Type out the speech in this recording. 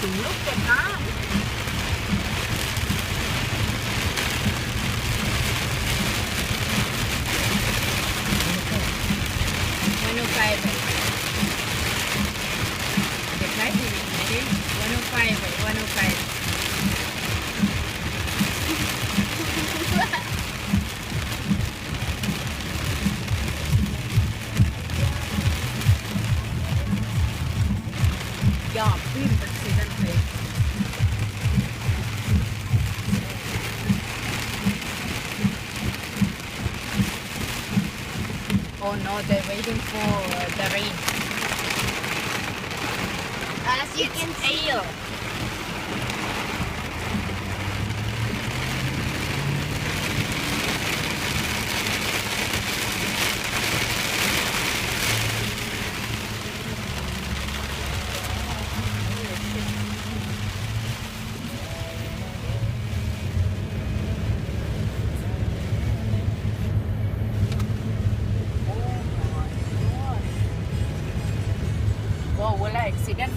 Look at that. 105. The price is ready. 105. 105. Yeah, please accident rate. Oh no, they're waiting for the rain. As you can see. Wow, wala accident.